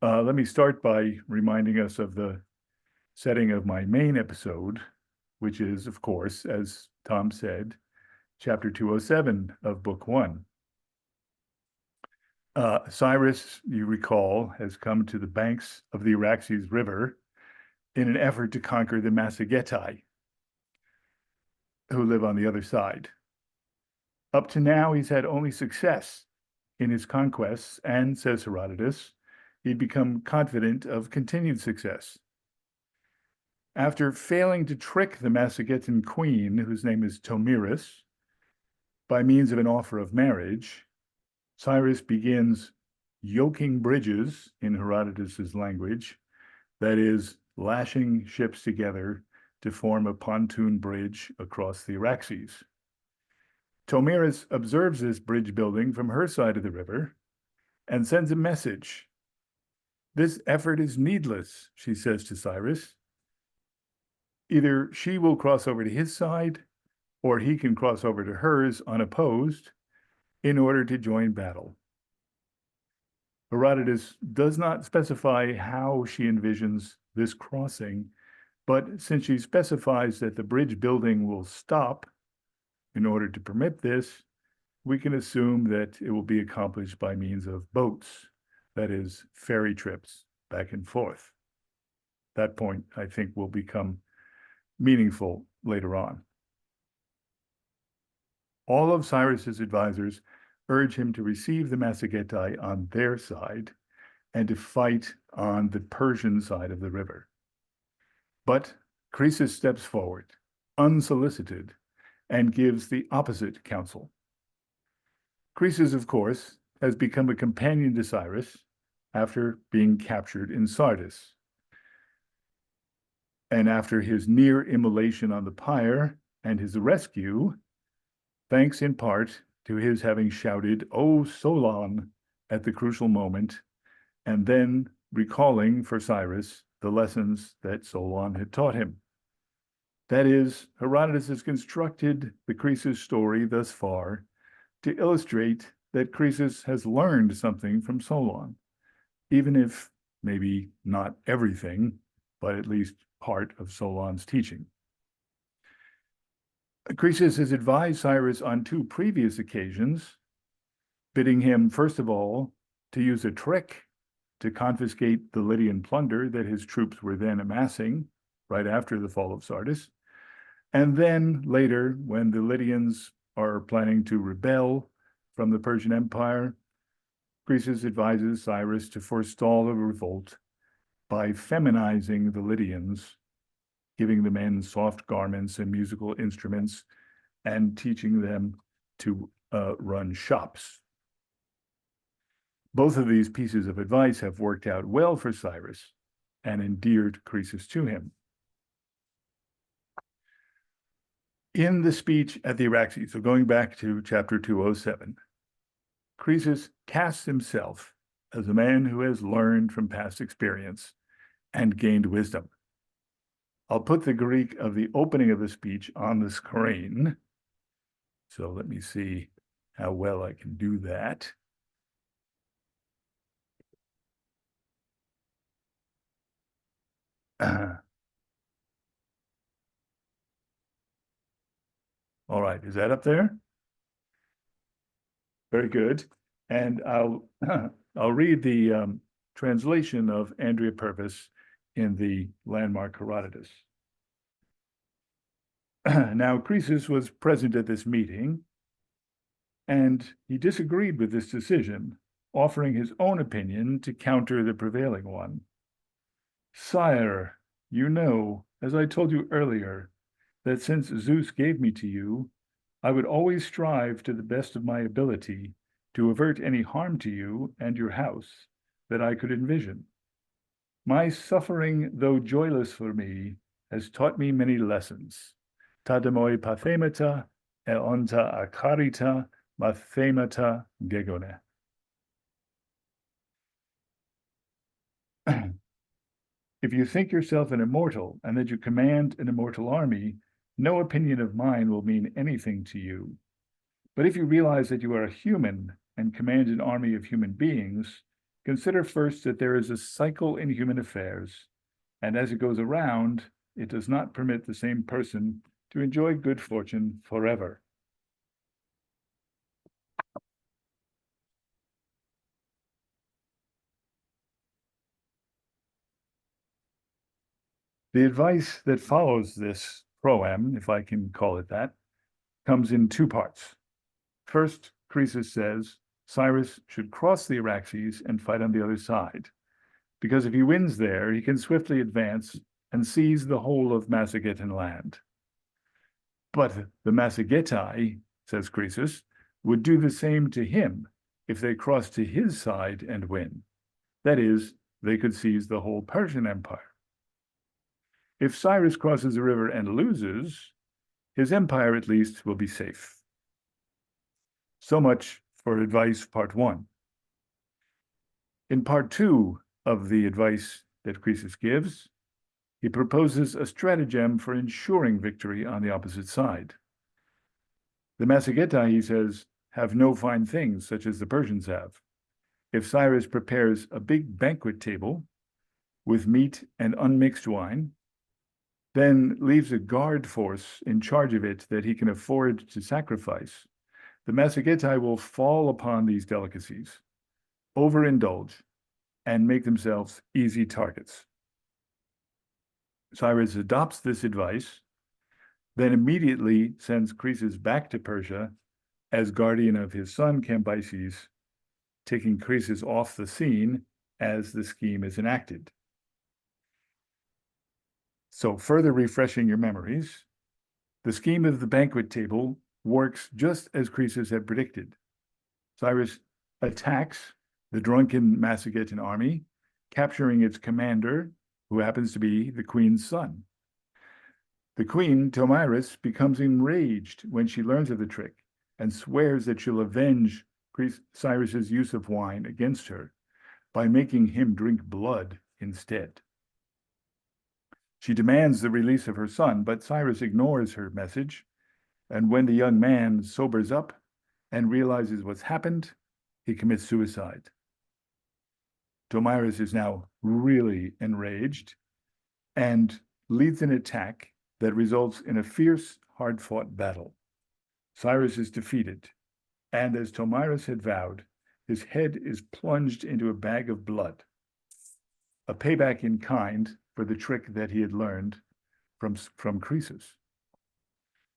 Let me start by reminding us of the setting of my main episode, which is, of course, as Tom said, chapter 207 of book 1. Cyrus, you recall, has come to the banks of the Araxes River in an effort to conquer the Massagettai, who live on the other side. Up to now, he's had only success in his conquests, and, says Herodotus, he'd become confident of continued success. After failing to trick the Massagetan queen, whose name is Tomiris, by means of an offer of marriage, Cyrus begins yoking bridges, in Herodotus's language, that is, lashing ships together to form a pontoon bridge across the Araxes. Tomiris observes this bridge building from her side of the river and sends a message. "This effort is needless," she says to Cyrus. "Either she will cross over to his side, or he can cross over to hers unopposed in order to join battle." Herodotus does not specify how she envisions this crossing, but since she specifies that the bridge building will stop in order to permit this, we can assume that it will be accomplished by means of boats, that is, ferry trips back and forth. That point, I think, will become meaningful later on. All of Cyrus's advisors urge him to receive the Massagettai on their side and to fight on the Persian side of the river. But Croesus steps forward, unsolicited, and gives the opposite counsel. Croesus, of course, has become a companion to Cyrus after being captured in Sardis. And after his near immolation on the pyre and his rescue, thanks in part to his having shouted, "O Solon," at the crucial moment, and then recalling for Cyrus the lessons that Solon had taught him. That is, Herodotus has constructed the Croesus story thus far to illustrate that Croesus has learned something from Solon, even if maybe not everything, but at least part of Solon's teaching. Croesus has advised Cyrus on 2 previous occasions, bidding him, first of all, to use a trick to confiscate the Lydian plunder that his troops were then amassing right after the fall of Sardis. And then later, when the Lydians are planning to rebel from the Persian Empire, Croesus advises Cyrus to forestall a revolt by feminizing the Lydians, giving the men soft garments and musical instruments, and teaching them to run shops. Both of these pieces of advice have worked out well for Cyrus and endeared Croesus to him. In the speech at the Araxes, so going back to chapter 207, Croesus casts himself as a man who has learned from past experience and gained wisdom. I'll put the Greek of the opening of the speech on the screen. So let me see how well I can do that. All right, is that up there? Very good. And I'll read the translation of Andrea Purvis in the landmark Herodotus. Now, Croesus was present at this meeting, and he disagreed with this decision, offering his own opinion to counter the prevailing one. "Sire, you know, as I told you earlier, that since Zeus gave me to you, I would always strive to the best of my ability to avert any harm to you and your house that I could envision. My suffering, though joyless for me, has taught me many lessons. Ta demoi pathemata, eonta akarita, mathemata gegone." "If you think yourself an immortal and that you command an immortal army, no opinion of mine will mean anything to you. But if you realize that you are a human and command an army of human beings, Consider first that there is a cycle in human affairs, and as it goes around, it does not permit the same person to enjoy good fortune forever. The advice that follows this proem, if I can call it that, comes in two parts. First, Croesus says Cyrus should cross the Araxes and fight on the other side, because if he wins there, he can swiftly advance and seize the whole of Massagetian land. But the Massagetai, says Croesus, would do the same to him if they crossed to his side and win. That is, they could seize the whole Persian Empire. If Cyrus crosses the river and loses, his empire at least will be safe. So much for advice part one. In part two of the advice that Croesus gives, he proposes a stratagem for ensuring victory on the opposite side. The Massagetai, he says, have no fine things such as the Persians have. If Cyrus prepares a big banquet table with meat and unmixed wine, then leaves a guard force in charge of it that he can afford to sacrifice, the Massagetai will fall upon these delicacies, overindulge, and make themselves easy targets. Cyrus adopts this advice, then immediately sends Croesus back to Persia as guardian of his son Cambyses, taking Croesus off the scene as the scheme is enacted. So further refreshing your memories, the scheme of the banquet table works just as Croesus had predicted. Cyrus attacks the drunken Massagetian army, capturing its commander, who happens to be the queen's son. The queen, Tomyris, becomes enraged when she learns of the trick and swears that she'll avenge Cyrus's use of wine against her by making him drink blood instead. She demands the release of her son, but Cyrus ignores her message, and when the young man sobers up and realizes what's happened, he commits suicide. Tomyris is now really enraged and leads an attack that results in a fierce, hard-fought battle. Cyrus is defeated, and as Tomyris had vowed, his head is plunged into a bag of blood, a payback in kind for the trick that he had learned from Croesus.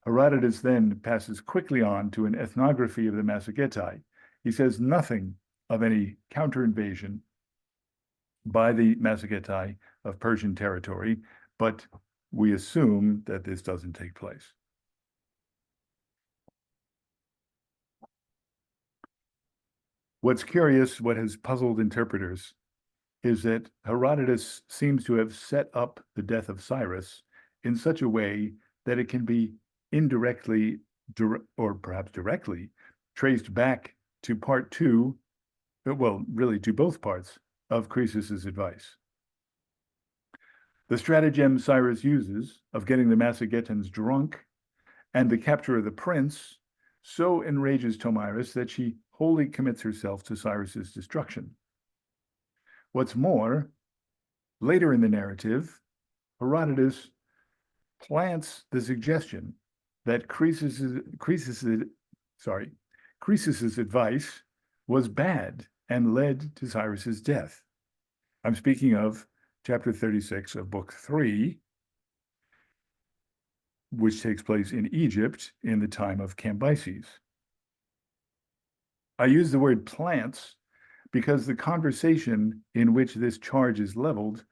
Herodotus then passes quickly on to an ethnography of the Massagetai. He says nothing of any counter-invasion by the Massagetai of Persian territory, but we assume that this doesn't take place. What's curious, what has puzzled interpreters, is that Herodotus seems to have set up the death of Cyrus in such a way that it can be indirectly, or perhaps directly, traced back to part two, well, really to both parts of Croesus's advice. The stratagem Cyrus uses of getting the Massagetans drunk and the capture of the prince so enrages Tomyris that she wholly commits herself to Cyrus's destruction. What's more, later in the narrative, Herodotus plants the suggestion that Croesus's advice was bad and led to Cyrus's death. I'm speaking of chapter 36 of book 3, which takes place in Egypt in the time of Cambyses. I use the word plants because the conversation in which this charge is leveled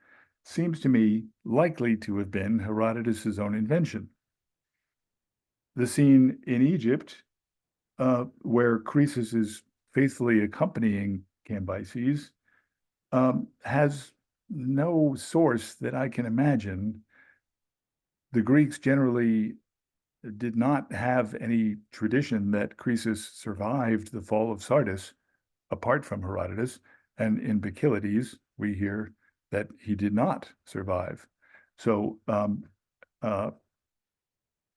seems to me likely to have been Herodotus's own invention. The scene in Egypt, where Croesus is faithfully accompanying Cambyses, has no source that I can imagine. The Greeks generally did not have any tradition that Croesus survived the fall of Sardis, apart from Herodotus, and in Bacchylides, we hear that he did not survive. So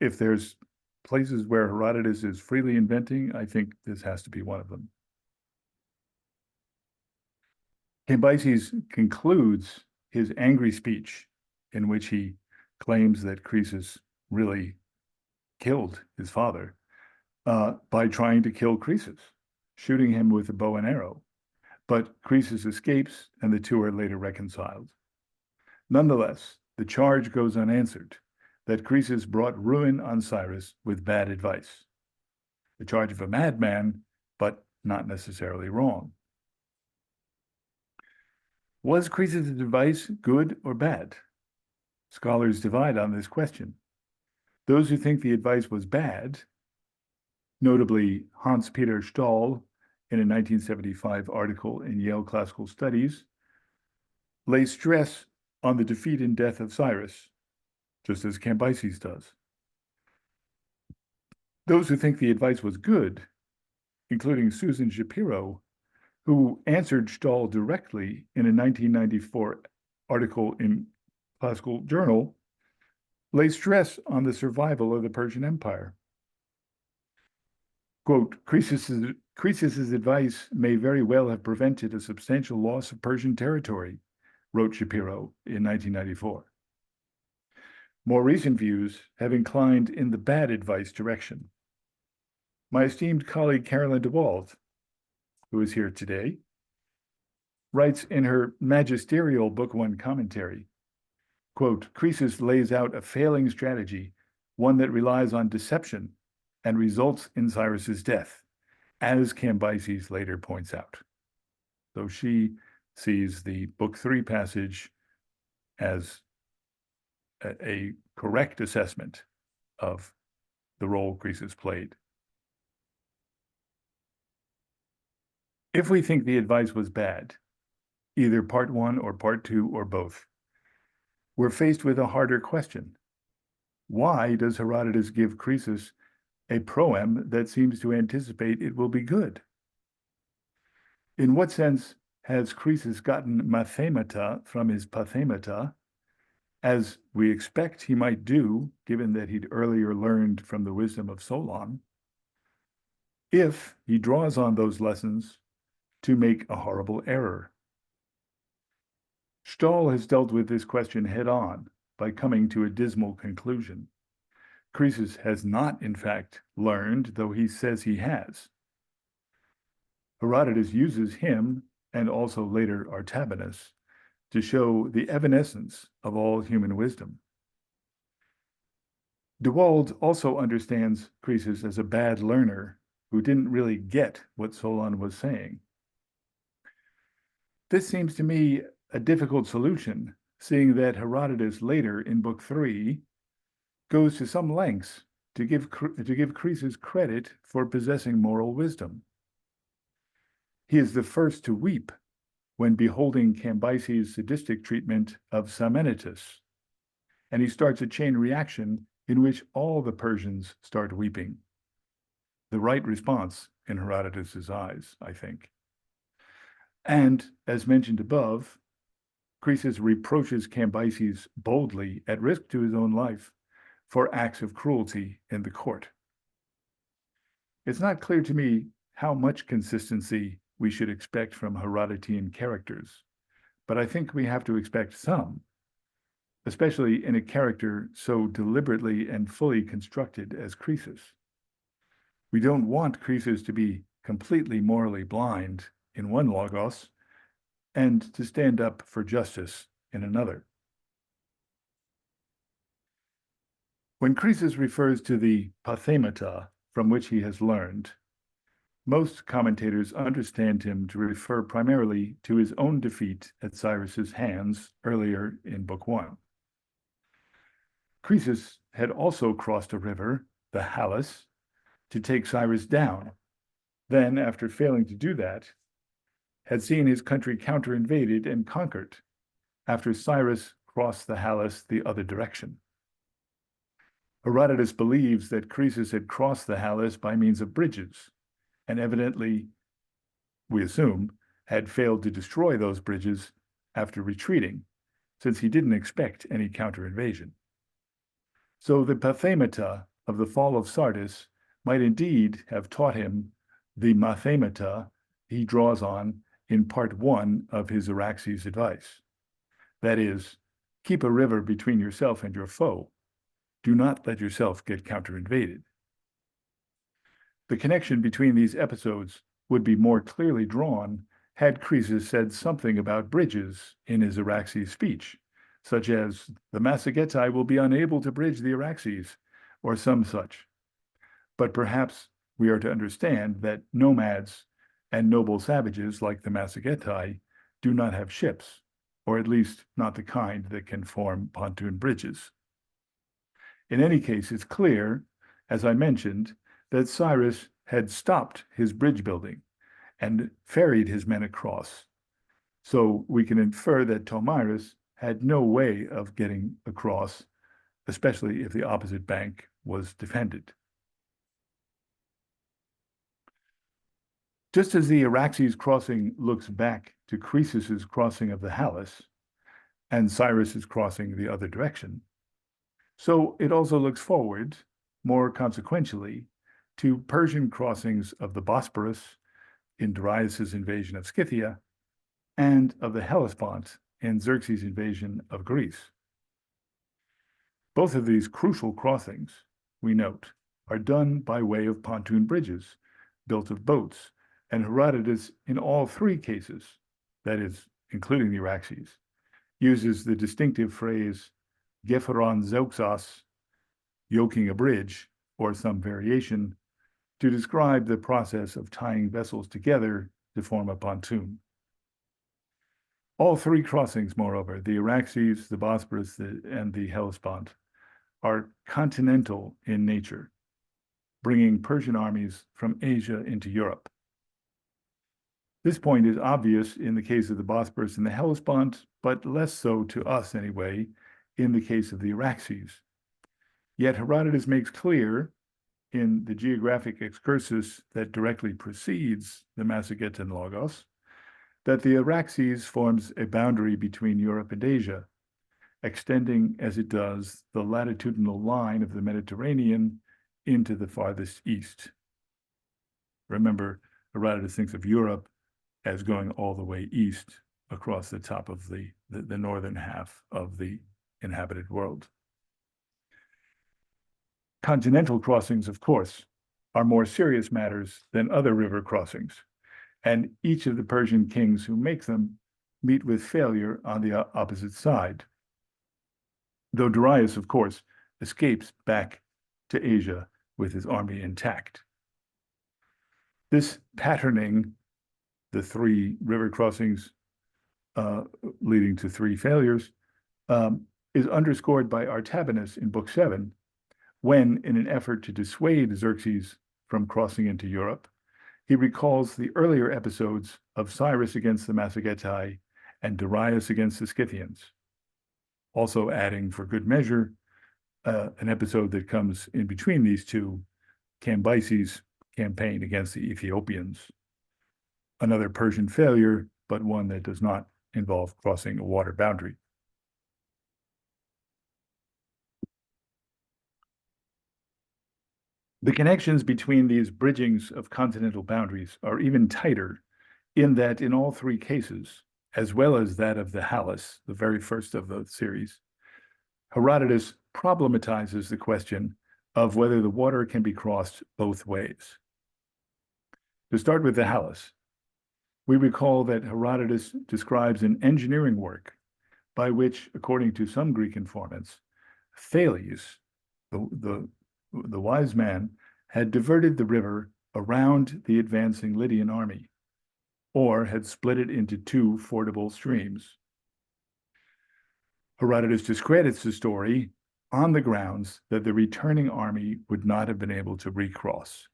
if there's places where Herodotus is freely inventing, I think this has to be one of them. Cambyses concludes his angry speech, in which he claims that Croesus really killed his father, by trying to kill Croesus, shooting him with a bow and arrow. But Croesus escapes, and the two are later reconciled. Nonetheless, the charge goes unanswered that Croesus brought ruin on Cyrus with bad advice. The charge of a madman, but not necessarily wrong. Was Croesus' advice good or bad? Scholars divide on this question. Those who think the advice was bad, notably Hans-Peter Stahl in a 1975 article in Yale Classical Studies, lay stress on the defeat and death of Cyrus, just as Cambyses does. Those who think the advice was good, including Susan Shapiro, who answered Stahl directly in a 1994 article in Classical Journal, lay stress on the survival of the Persian Empire. Quote, Croesus's advice may very well have prevented a substantial loss of Persian territory, wrote Shapiro in 1994. More recent views have inclined in the bad advice direction. My esteemed colleague Carolyn DeWald, who is here today, writes in her magisterial Book One commentary, quote, Croesus lays out a failing strategy, one that relies on deception and results in Cyrus's death, as Cambyses later points out. So she sees the Book Three passage as a correct assessment of the role Croesus played. If we think the advice was bad, either part one or part two or both, we're faced with a harder question. Why does Herodotus give Croesus a proem that seems to anticipate it will be good? In what sense has Croesus gotten mathemata from his pathemata, as we expect he might do, given that he'd earlier learned from the wisdom of Solon, if he draws on those lessons to make a horrible error? Stahl has dealt with this question head-on by coming to a dismal conclusion. Croesus has not, in fact, learned, though he says he has. Herodotus uses him, and also later Artabanus, to show the evanescence of all human wisdom. DeWald also understands Croesus as a bad learner who didn't really get what Solon was saying. This seems to me a difficult solution, seeing that Herodotus later in Book 3 goes to some lengths to give Croesus credit for possessing moral wisdom. He is the first to weep when beholding Cambyses' sadistic treatment of Psammenitus, and he starts a chain reaction in which all the Persians start weeping. The right response in Herodotus's eyes, I think. And, as mentioned above, Croesus reproaches Cambyses boldly, at risk to his own life, for acts of cruelty in the court. It's not clear to me how much consistency we should expect from Herodotean characters, but I think we have to expect some, especially in a character so deliberately and fully constructed as Croesus. We don't want Croesus to be completely morally blind in one logos and to stand up for justice in another. When Croesus refers to the pathemata from which he has learned, most commentators understand him to refer primarily to his own defeat at Cyrus's hands earlier in Book 1. Croesus had also crossed a river, the Halys, to take Cyrus down. Then, after failing to do that, had seen his country counter-invaded and conquered after Cyrus crossed the Halys the other direction. Herodotus believes that Croesus had crossed the Halys by means of bridges, and evidently, we assume, had failed to destroy those bridges after retreating, since he didn't expect any counter-invasion. So the pathemata of the fall of Sardis might indeed have taught him the mathemata he draws on in part 1 of his Araxes advice. That is, keep a river between yourself and your foe. Do not let yourself get counter-invaded. The connection between these episodes would be more clearly drawn had Croesus said something about bridges in his Araxes speech, such as, the Massagetae will be unable to bridge the Araxes, or some such. But perhaps we are to understand that nomads and noble savages like the Massagetae do not have ships, or at least not the kind that can form pontoon bridges. In any case, it's clear, as I mentioned, that Cyrus had stopped his bridge building and ferried his men across. So we can infer that Tomyris had no way of getting across, especially if the opposite bank was defended. Just as the Araxes crossing looks back to Croesus's crossing of the Halys, and Cyrus's crossing the other direction, so it also looks forward, more consequentially, to Persian crossings of the Bosporus in Darius's invasion of Scythia, and of the Hellespont in Xerxes' invasion of Greece. Both of these crucial crossings, we note, are done by way of pontoon bridges built of boats, and Herodotus, in all three cases, that is, including the Araxes, uses the distinctive phrase "gepharon zeuxos," yoking a bridge, or some variation, to describe the process of tying vessels together to form a pontoon. All three crossings, moreover, the Araxes, the Bosporus, and the Hellespont, are continental in nature, bringing Persian armies from Asia into Europe. This point is obvious in the case of the Bosporus and the Hellespont, but less so to us anyway, in the case of the Araxes. Yet Herodotus makes clear in the geographic excursus that directly precedes the Massagetan Logos that the Araxes forms a boundary between Europe and Asia, extending as it does the latitudinal line of the Mediterranean into the farthest east. Remember, Herodotus thinks of Europe as going all the way east across the top of the northern half of the inhabited world. Continental crossings, of course, are more serious matters than other river crossings, and each of the Persian kings who make them meet with failure on the opposite side. Though Darius, of course, escapes back to Asia with his army intact. This patterning, the three river crossings leading to three failures, is underscored by Artabanus in Book 7, when, in an effort to dissuade Xerxes from crossing into Europe, he recalls the earlier episodes of Cyrus against the Massagetae and Darius against the Scythians, also adding, for good measure, an episode that comes in between these two, Cambyses' campaign against the Ethiopians, another Persian failure, but one that does not involve crossing a water boundary. The connections between these bridgings of continental boundaries are even tighter in that in all three cases, as well as that of the Halys, the very first of the series, Herodotus problematizes the question of whether the water can be crossed both ways. To start with the Halys, we recall that Herodotus describes an engineering work by which, according to some Greek informants, Thales, the wise man, had diverted the river around the advancing Lydian army, or had split it into two fordable streams. Herodotus discredits the story on the grounds that the returning army would not have been able to recross.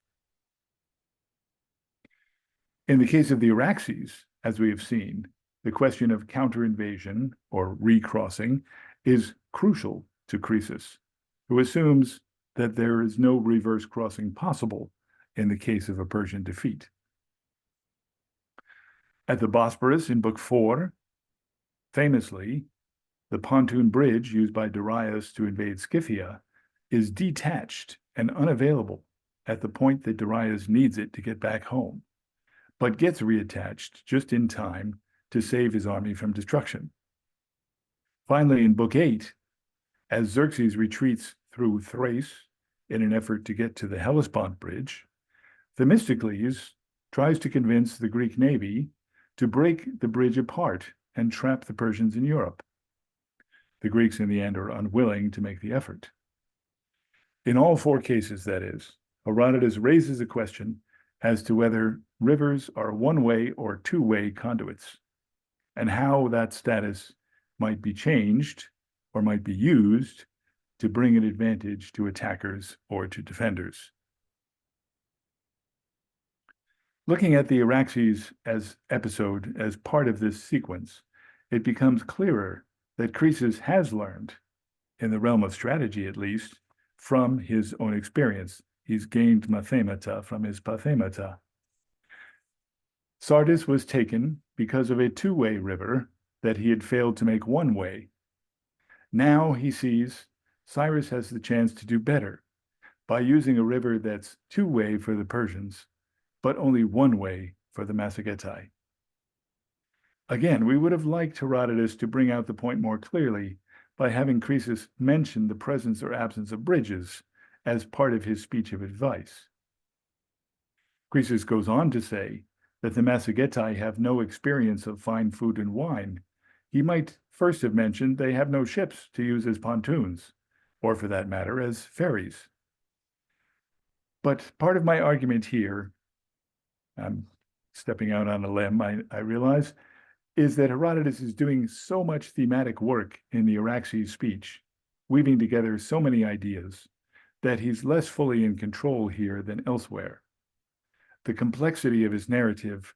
In the case of the Araxes, as we have seen, the question of counter-invasion or recrossing is crucial to Croesus, who assumes that there is no reverse crossing possible in the case of a Persian defeat. At the Bosporus in Book 4, famously, the pontoon bridge used by Darius to invade Scythia is detached and unavailable at the point that Darius needs it to get back home, but gets reattached just in time to save his army from destruction. Finally, in Book 8, as Xerxes retreats through Thrace in an effort to get to the Hellespont Bridge, Themistocles tries to convince the Greek navy to break the bridge apart and trap the Persians in Europe. The Greeks, in the end, are unwilling to make the effort. In all four cases, that is, Herodotus raises a question as to whether rivers are one-way or two-way conduits, and how that status might be changed or might be used to bring an advantage to attackers or to defenders. Looking at the Araxes episode as part of this sequence, it becomes clearer that Croesus has learned, in the realm of strategy at least, from his own experience. He's gained mathemata from his pathemata. Sardis was taken because of a two-way river that he had failed to make one way. Now he sees Cyrus has the chance to do better by using a river that's two-way for the Persians, but only one way for the Massagettai. Again, we would have liked Herodotus to bring out the point more clearly by having Croesus mention the presence or absence of bridges as part of his speech of advice. Croesus goes on to say that the Massagettai have no experience of fine food and wine. He might first have mentioned they have no ships to use as pontoons, or for that matter, as ferries. But part of my argument here, I'm stepping out on a limb, I realize, is that Herodotus is doing so much thematic work in the Araxes speech, weaving together so many ideas, that he's less fully in control here than elsewhere. The complexity of his narrative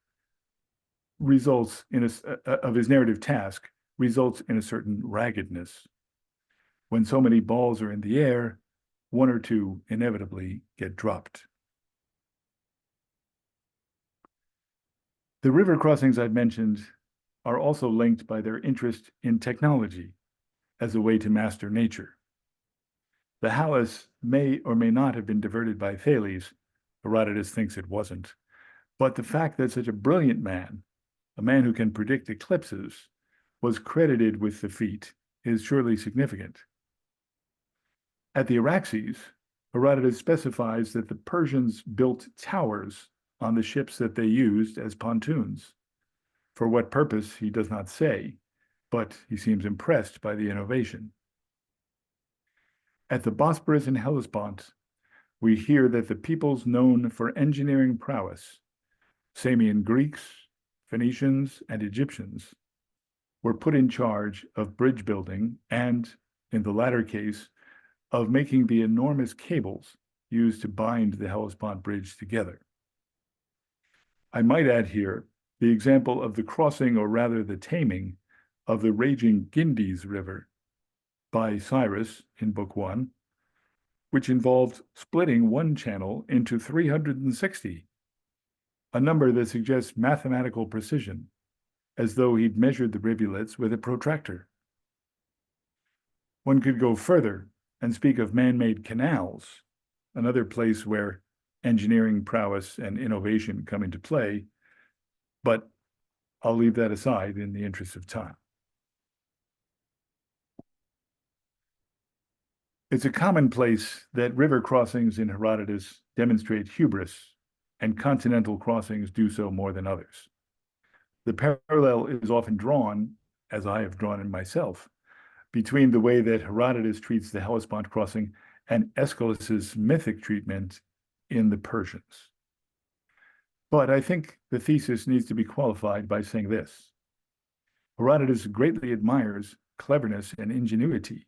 results in of his narrative task results in a certain raggedness. When so many balls are in the air, one or two inevitably get dropped. The river crossings I've mentioned are also linked by their interest in technology as a way to master nature. The Halys may or may not have been diverted by Thales. Herodotus thinks it wasn't. But the fact that such a brilliant man, a man who can predict eclipses, was credited with the feat is surely significant. At the Araxes, Herodotus specifies that the Persians built towers on the ships that they used as pontoons. For what purpose, he does not say, but he seems impressed by the innovation. At the Bosporus and Hellespont, we hear that the peoples known for engineering prowess, Samian Greeks, Phoenicians, and Egyptians, were put in charge of bridge building and, in the latter case, of making the enormous cables used to bind the Hellespont bridge together. I might add here the example of the crossing, or rather the taming, of the raging Gindis River by Cyrus in Book 1, which involved splitting one channel into 360, a number that suggests mathematical precision, as though he'd measured the rivulets with a protractor. One could go further and speak of man-made canals, another place where engineering prowess and innovation come into play, but I'll leave that aside in the interest of time. It's a commonplace that river crossings in Herodotus demonstrate hubris, and continental crossings do so more than others. The parallel is often drawn, as I have drawn it myself, between the way that Herodotus treats the Hellespont crossing and Aeschylus's mythic treatment in the Persians. But I think the thesis needs to be qualified by saying this. Herodotus greatly admires cleverness and ingenuity,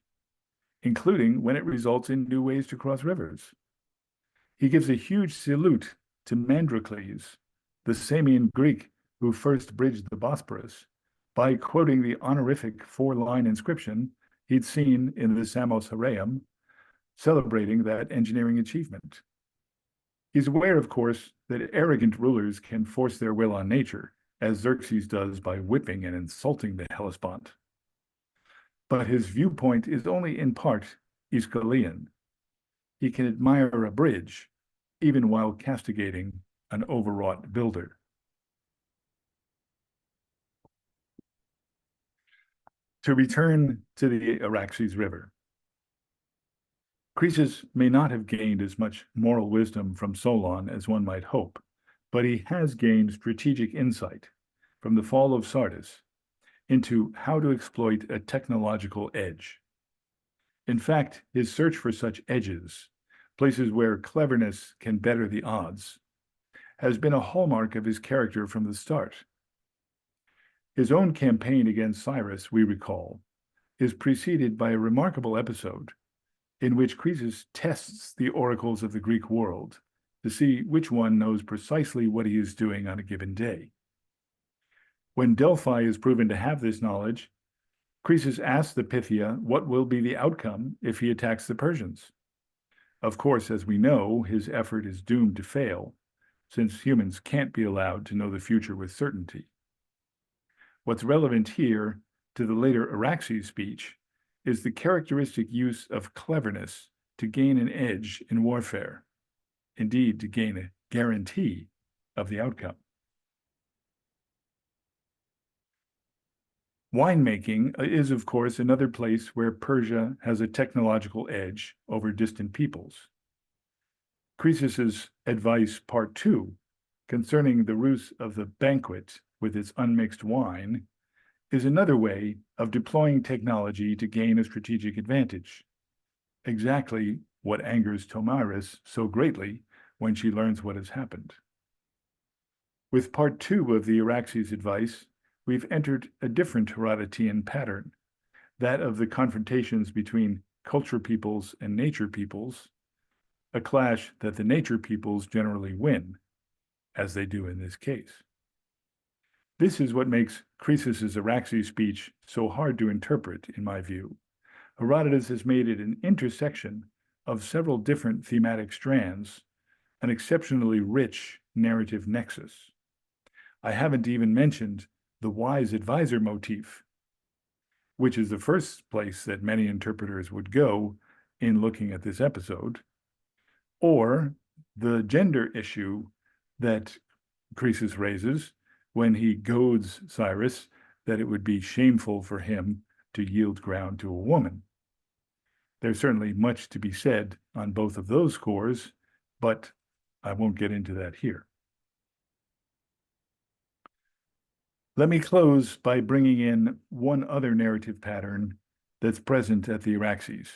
including when it results in new ways to cross rivers. He gives a huge salute to Mandrocles, the Samian Greek who first bridged the Bosporus, by quoting the honorific four-line inscription he'd seen in the Samos Haraeum, celebrating that engineering achievement. He's aware, of course, that arrogant rulers can force their will on nature, as Xerxes does by whipping and insulting the Hellespont. But his viewpoint is only in part Aeschylean. He can admire a bridge, even while castigating an overwrought builder. To return to the Araxes River, Croesus may not have gained as much moral wisdom from Solon as one might hope, but he has gained strategic insight from the fall of Sardis into how to exploit a technological edge. In fact, his search for such edges, places where cleverness can better the odds, has been a hallmark of his character from the start. His own campaign against Cyrus, we recall, is preceded by a remarkable episode in which Croesus tests the oracles of the Greek world to see which one knows precisely what he is doing on a given day. When Delphi is proven to have this knowledge, Croesus asks the Pythia what will be the outcome if he attacks the Persians. Of course, as we know, his effort is doomed to fail, since humans can't be allowed to know the future with certainty. What's relevant here to the later Araxes speech is the characteristic use of cleverness to gain an edge in warfare, indeed to gain a guarantee of the outcome. Winemaking is, of course, another place where Persia has a technological edge over distant peoples. Croesus's advice, part 2, concerning the ruse of the banquet with its unmixed wine, is another way of deploying technology to gain a strategic advantage. Exactly what angers Tomiris so greatly when she learns what has happened. With part 2 of the Araxes advice, we've entered a different Herodotean pattern, that of the confrontations between culture peoples and nature peoples, a clash that the nature peoples generally win, as they do in this case. This is what makes Croesus's Araxes speech so hard to interpret, in my view. Herodotus has made it an intersection of several different thematic strands, an exceptionally rich narrative nexus. I haven't even mentioned the wise advisor motif, which is the first place that many interpreters would go in looking at this episode, or the gender issue that Croesus raises when he goads Cyrus that it would be shameful for him to yield ground to a woman. There's certainly much to be said on both of those scores, but I won't get into that here. Let me close by bringing in one other narrative pattern that's present at the Araxes,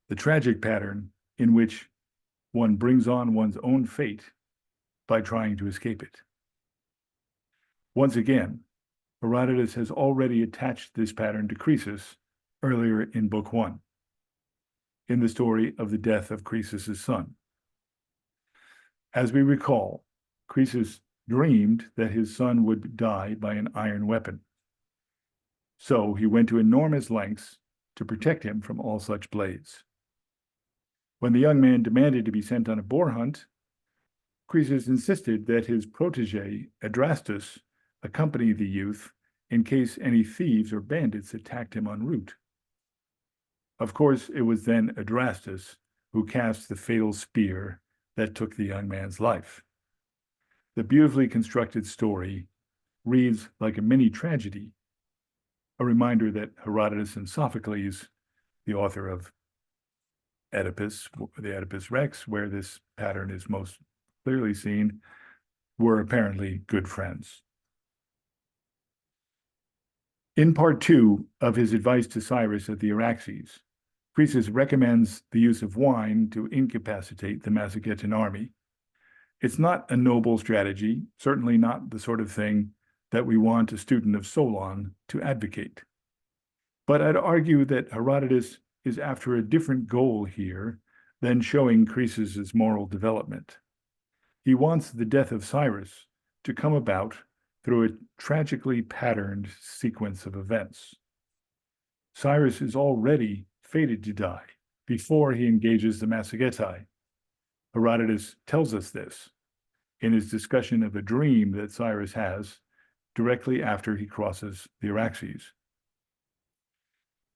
the tragic pattern in which one brings on one's own fate by trying to escape it. Once again, Herodotus has already attached this pattern to Croesus earlier in Book 1, in the story of the death of Croesus' son. As we recall, Croesus dreamed that his son would die by an iron weapon. So he went to enormous lengths to protect him from all such blades. When the young man demanded to be sent on a boar hunt, Croesus insisted that his protege, Adrastus, accompany the youth in case any thieves or bandits attacked him en route. Of course, it was then Adrastus who cast the fatal spear that took the young man's life. The beautifully constructed story reads like a mini tragedy, a reminder that Herodotus and Sophocles, the author of Oedipus, the Oedipus Rex, where this pattern is most clearly seen, were apparently good friends. In part 2 of his advice to Cyrus at the Araxes, Croesus recommends the use of wine to incapacitate the Massagetan army. It's not a noble strategy, certainly not the sort of thing that we want a student of Solon to advocate. But I'd argue that Herodotus is after a different goal here than showing Croesus's moral development. He wants the death of Cyrus to come about through a tragically patterned sequence of events. Cyrus is already fated to die before he engages the Massagetai. Herodotus tells us this in his discussion of a dream that Cyrus has directly after he crosses the Araxes.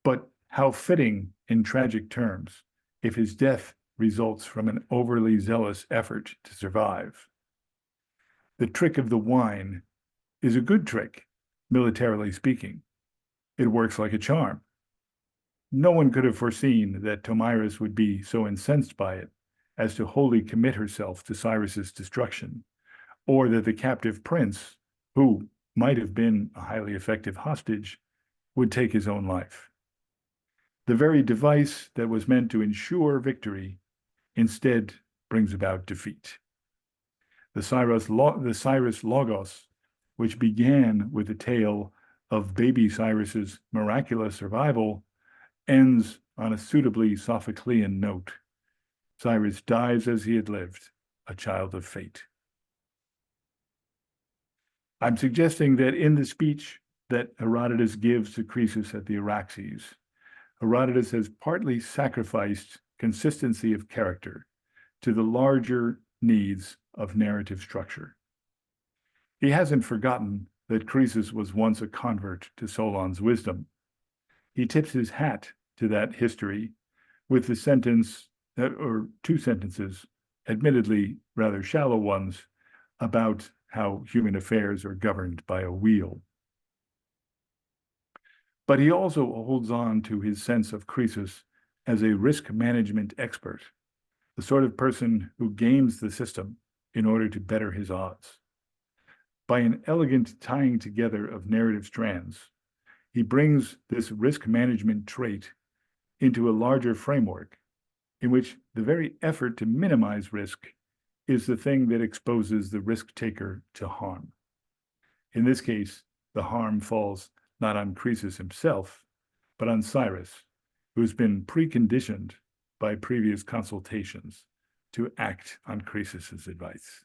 But how fitting in tragic terms if his death results from an overly zealous effort to survive. The trick of the wine is a good trick, militarily speaking. It works like a charm. No one could have foreseen that Tomyris would be so incensed by it as to wholly commit herself to Cyrus's destruction, or that the captive prince, who might have been a highly effective hostage, would take his own life. The very device that was meant to ensure victory instead brings about defeat. The Cyrus Logos, which began with the tale of baby Cyrus's miraculous survival, ends on a suitably Sophoclean note. Cyrus dies as he had lived, a child of fate. I'm suggesting that in the speech that Herodotus gives to Croesus at the Araxes, Herodotus has partly sacrificed consistency of character to the larger needs of narrative structure. He hasn't forgotten that Croesus was once a convert to Solon's wisdom. He tips his hat to that history with the sentence, or two sentences, admittedly rather shallow ones, about how human affairs are governed by a wheel. But he also holds on to his sense of Croesus as a risk management expert, the sort of person who games the system in order to better his odds. By an elegant tying together of narrative strands, he brings this risk management trait into a larger framework in which the very effort to minimize risk is the thing that exposes the risk taker to harm. In this case, the harm falls not on Croesus himself, but on Cyrus, who's been preconditioned by previous consultations to act on Croesus's advice.